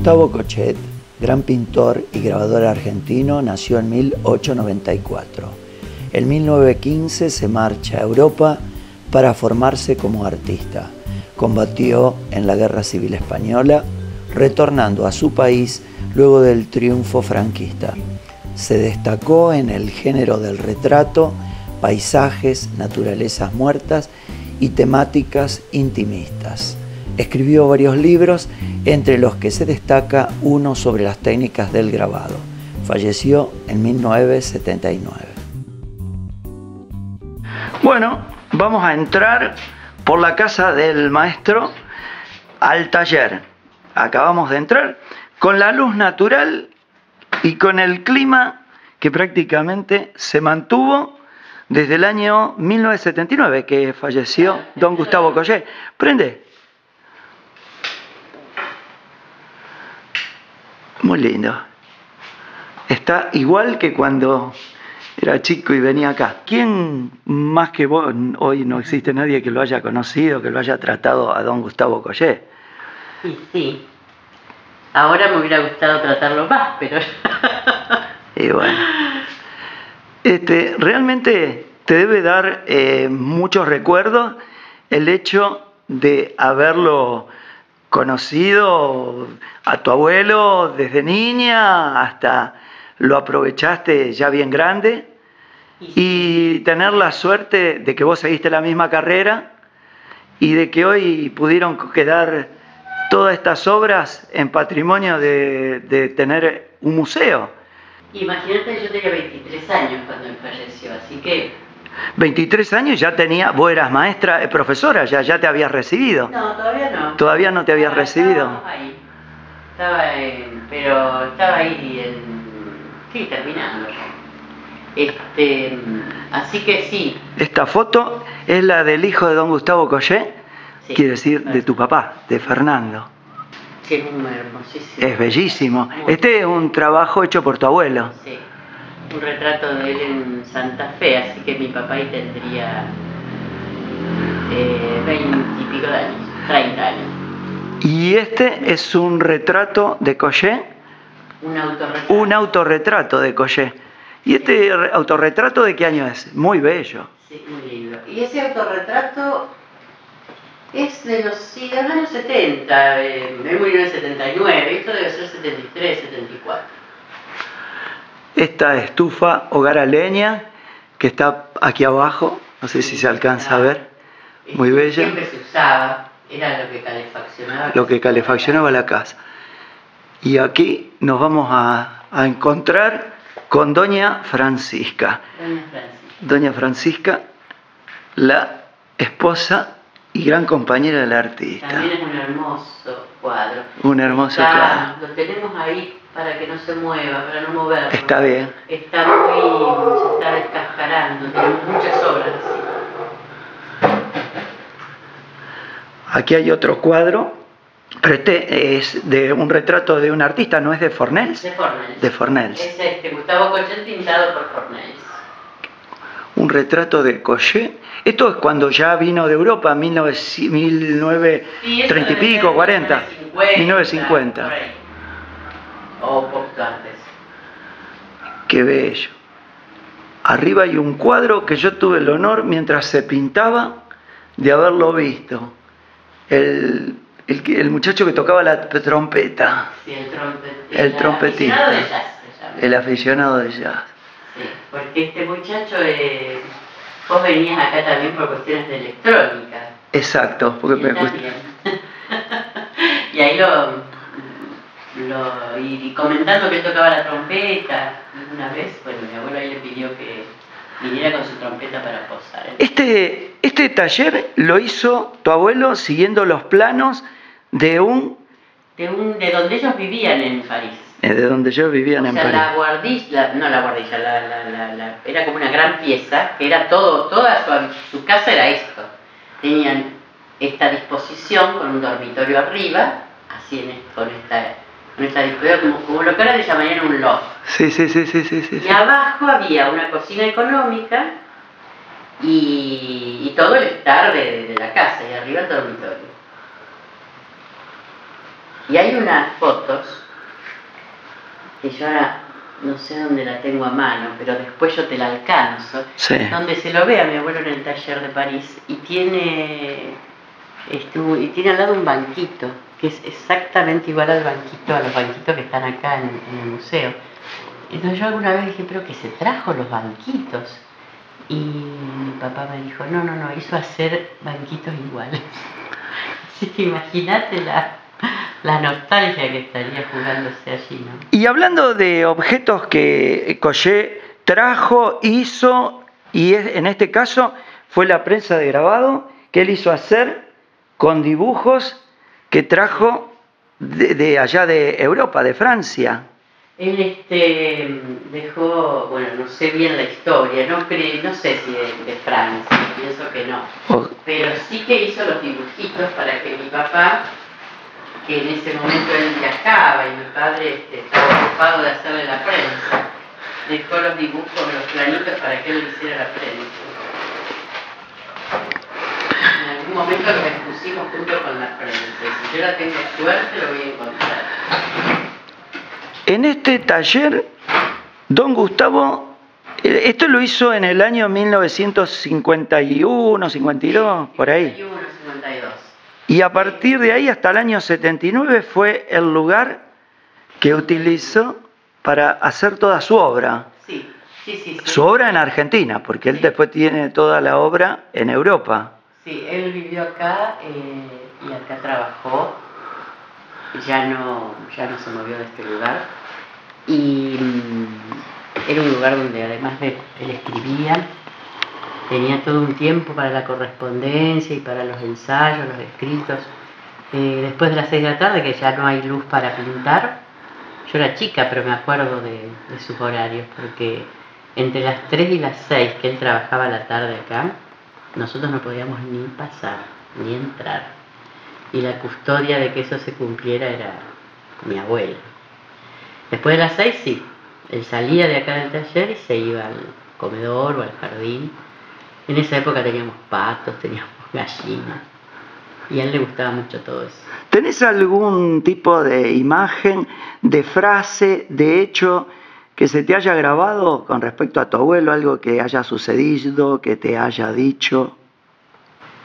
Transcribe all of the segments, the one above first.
Gustavo Cochet, gran pintor y grabador argentino, nació en 1894. En 1915 se marcha a Europa para formarse como artista. Combatió en la Guerra Civil Española, retornando a su país luego del triunfo franquista. Se destacó en el género del retrato, paisajes, naturalezas muertas y temáticas intimistas. Escribió varios libros, entre los que se destaca uno sobre las técnicas del grabado. Falleció en 1979. Bueno, vamos a entrar por la casa del maestro al taller. Acabamos de entrar con la luz natural y con el clima que prácticamente se mantuvo desde el año 1979, que falleció don Gustavo Cochet. Prende. Muy lindo. Está igual que cuando era chico y venía acá. ¿Quién más que vos? Hoy no existe nadie que lo haya conocido, que lo haya tratado a don Gustavo Cochet. Sí. Ahora me hubiera gustado tratarlo más, pero... Y bueno. Realmente te debe dar muchos recuerdos el hecho de haberlo conocido a tu abuelo desde niña hasta lo aprovechaste ya bien grande y tener la suerte de que vos seguiste la misma carrera y de que hoy pudieron quedar todas estas obras en patrimonio de tener un museo. Imagínate que yo tenía 23 años cuando él falleció, así que... 23 años ya tenía, vos eras maestra, profesora, ya te habías recibido. No, todavía no. ¿Todavía no te habías recibido? Ahí. Pero estaba ahí, sí, terminando. Así que sí. Esta foto es la del hijo de don Gustavo Cochet, sí, quiere decir de tu papá, de Fernando. Sí, es muy hermosísimo. Es bellísimo. Este es un trabajo hecho por tu abuelo. Sí, un retrato de él en Santa Fe, así que mi papá ahí tendría 20 y pico de años, 30 años. Y este es un retrato de Cochet. Un autorretrato. Un autorretrato de Cochet. ¿Y este autorretrato de qué año es? Muy bello. Sí, muy lindo. Y ese autorretrato es de los años 70, él murió en el 79, esto debe ser 73, 74. Esta estufa hogar a leña que está aquí abajo, no sé si se alcanza a ver, muy bella. Siempre se usaba, era lo que calefaccionaba. Lo que calefaccionaba la casa. Y aquí nos vamos a encontrar con doña Francisca. Doña Francisca, la esposa y gran compañera del artista. También es un hermoso cuadro. Un hermoso cuadro. Lo tenemos ahí para que no se mueva, para no moverlo. Está bien. Está se está descascarando, tenemos muchas obras así. Aquí hay otro cuadro, pero este es de un retrato de un artista, ¿no es de Fornells? De Fornells. De Fornells. Es Gustavo Cochet pintado por Fornells. Un retrato de Cochet. Esto es cuando ya vino de Europa, 1930 y pico, 40. 1950. Por ahí. O poquito antes. Qué bello. Arriba hay un cuadro que yo tuve el honor, mientras se pintaba, de haberlo visto. El muchacho que tocaba la trompeta. Sí, el trompetista. El aficionado de jazz. El aficionado de jazz. Sí, porque este muchacho, vos venías acá también por cuestiones de electrónica. Exacto, porque me gusta. Y ahí y comentando que él tocaba la trompeta, una vez, bueno, mi abuelo ahí le pidió que viniera con su trompeta para posar. Este taller lo hizo tu abuelo siguiendo los planos de donde ellos vivían en París. De donde ellos vivían en París. La guardilla, era como una gran pieza, que era toda su casa era esto. Tenían esta disposición con un dormitorio arriba, así con esta disposición, como lo que ahora le llamarían un loft. Sí. Y abajo había una cocina económica y todo el estar de la casa, y arriba el dormitorio. Y hay unas fotos que yo ahora no sé dónde la tengo a mano, pero después yo te la alcanzo, sí, donde se lo ve a mi abuelo en el taller de París y tiene al lado un banquito que es exactamente igual al banquito, a los banquitos que están acá en el museo. Entonces yo alguna vez dije, pero que se trajo los banquitos. Y mi papá me dijo, no, hizo hacer banquitos iguales. Así que imagínate la nostalgia que estaría jugándose allí, ¿no? Y hablando de objetos que Coget trajo, hizo, y en este caso fue la prensa de grabado que él hizo hacer con dibujos que trajo de allá de Europa, de Francia. Él dejó, bueno, no sé bien la historia, no sé si de Francia, pienso que no, pero sí que hizo los dibujitos para que mi papá, que en ese momento él viajaba y mi padre estaba ocupado de hacerle la prensa, dejó los dibujos, los planitos para que él le hiciera la prensa. En algún momento los expusimos junto con la prensa, y si yo la tengo suerte lo voy a encontrar. En este taller, don Gustavo, esto lo hizo en el año 1951, 52, por ahí. 51, 52. Y a partir de ahí hasta el año 79 fue el lugar que utilizó para hacer toda su obra. Sí. Su obra en Argentina, porque él después tiene toda la obra en Europa. Sí, él vivió acá y acá trabajó. Ya no se movió de este lugar. Y era un lugar donde además de él escribía, tenía todo un tiempo para la correspondencia y para los ensayos, los escritos. Después de las 6 de la tarde, que ya no hay luz para pintar, yo era chica, pero me acuerdo de sus horarios, porque entre las 3 y las 6 que él trabajaba la tarde acá, nosotros no podíamos ni pasar, ni entrar. Y la custodia de que eso se cumpliera era mi abuela. Después de las 6, sí, él salía de acá del taller y se iba al comedor o al jardín. En esa época teníamos patos, teníamos gallinas, y a él le gustaba mucho todo eso. ¿Tenés algún tipo de imagen, de frase, de hecho que se te haya grabado con respecto a tu abuelo, algo que haya sucedido, que te haya dicho?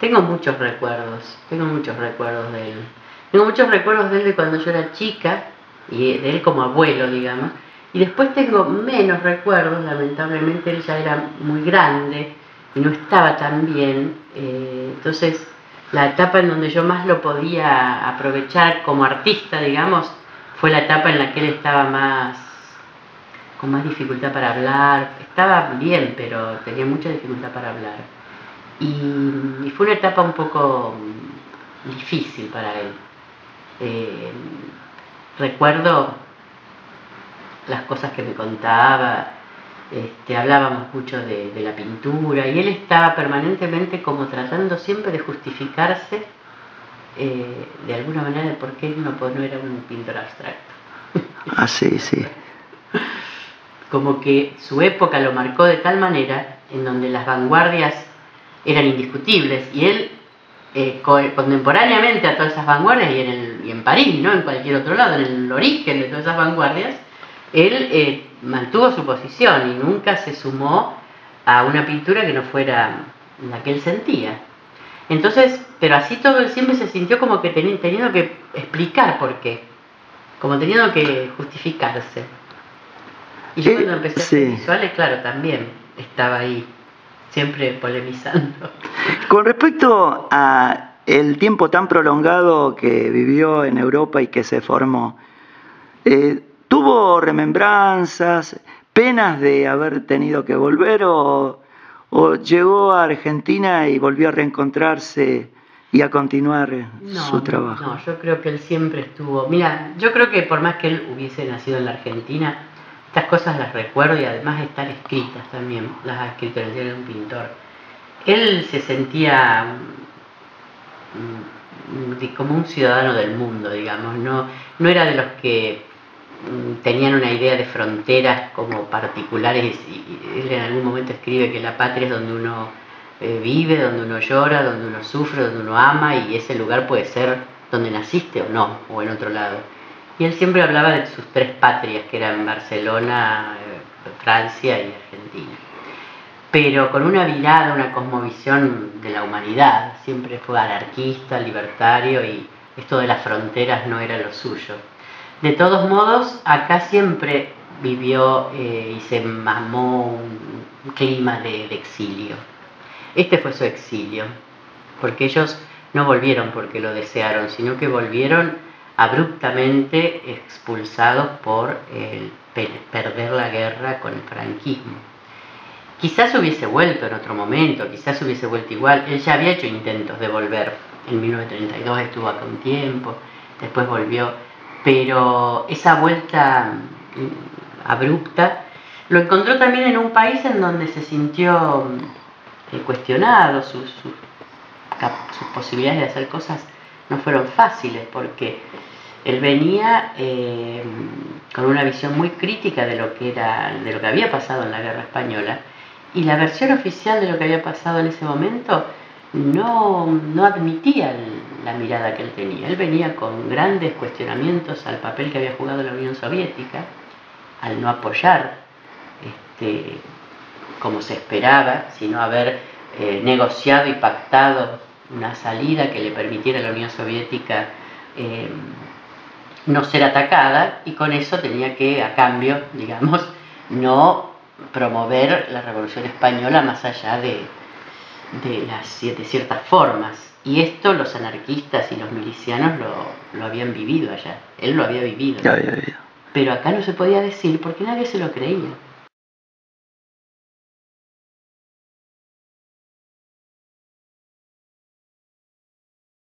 Tengo muchos recuerdos de él. Tengo muchos recuerdos de él de cuando yo era chica, y de él como abuelo, digamos. Y después tengo menos recuerdos, lamentablemente él ya era muy grande y no estaba tan bien. Entonces, la etapa en donde yo más lo podía aprovechar como artista, digamos, fue la etapa en la que él estaba con más dificultad para hablar. Estaba bien, pero tenía mucha dificultad para hablar. Y fue una etapa un poco difícil para él. Recuerdo las cosas que me contaba, hablábamos mucho de la pintura, y él estaba permanentemente como tratando siempre de justificarse de alguna manera de por qué no era un pintor abstracto. Ah, sí. Como que su época lo marcó de tal manera en donde las vanguardias eran indiscutibles, y él contemporáneamente a todas esas vanguardias y en París, no en cualquier otro lado, en el origen de todas esas vanguardias, él mantuvo su posición y nunca se sumó a una pintura que no fuera la que él sentía. Entonces, pero así todo, él siempre se sintió como que teniendo que explicar por qué, como teniendo que justificarse. Y yo cuando empecé a hacer visuales, claro, también estaba ahí, siempre polemizando. Con respecto a el tiempo tan prolongado que vivió en Europa y que se formó, ¿tuvo remembranzas, penas de haber tenido que volver o llegó a Argentina y volvió a reencontrarse y a continuar su trabajo? No, yo creo que él siempre estuvo... Mira, yo creo que por más que él hubiese nacido en la Argentina, estas cosas las recuerdo y además están escritas también, las ha escrito en el diario de un pintor. Él se sentía como un ciudadano del mundo, digamos, no era de los que tenían una idea de fronteras como particulares, y él en algún momento escribe que la patria es donde uno vive, donde uno llora, donde uno sufre, donde uno ama, y ese lugar puede ser donde naciste o no, o en otro lado. Y él siempre hablaba de sus 3 patrias, que eran Barcelona, Francia y Argentina. Pero con una mirada, una cosmovisión de la humanidad. Siempre fue anarquista, libertario, y esto de las fronteras no era lo suyo. De todos modos, acá siempre vivió y se mamó un clima de exilio. Este fue su exilio, porque ellos no volvieron porque lo desearon, sino que volvieron abruptamente expulsados por perder la guerra con el franquismo. Quizás hubiese vuelto en otro momento, quizás hubiese vuelto igual. Él ya había hecho intentos de volver. En 1932 estuvo acá un tiempo, después volvió. Pero esa vuelta abrupta lo encontró también en un país en donde se sintió cuestionado, sus posibilidades de hacer cosas no fueron fáciles, porque él venía con una visión muy crítica de lo que había pasado en la Guerra Española, y la versión oficial de lo que había pasado en ese momento no admitía la mirada que él tenía. Él venía con grandes cuestionamientos al papel que había jugado la Unión Soviética, al no apoyar como se esperaba, sino haber negociado y pactado una salida que le permitiera a la Unión Soviética no ser atacada, y con eso tenía que, a cambio, digamos, no promover la Revolución Española más allá de ciertas formas. Y esto los anarquistas y los milicianos lo habían vivido allá. Él lo había vivido. Pero acá no se podía decir porque nadie se lo creía.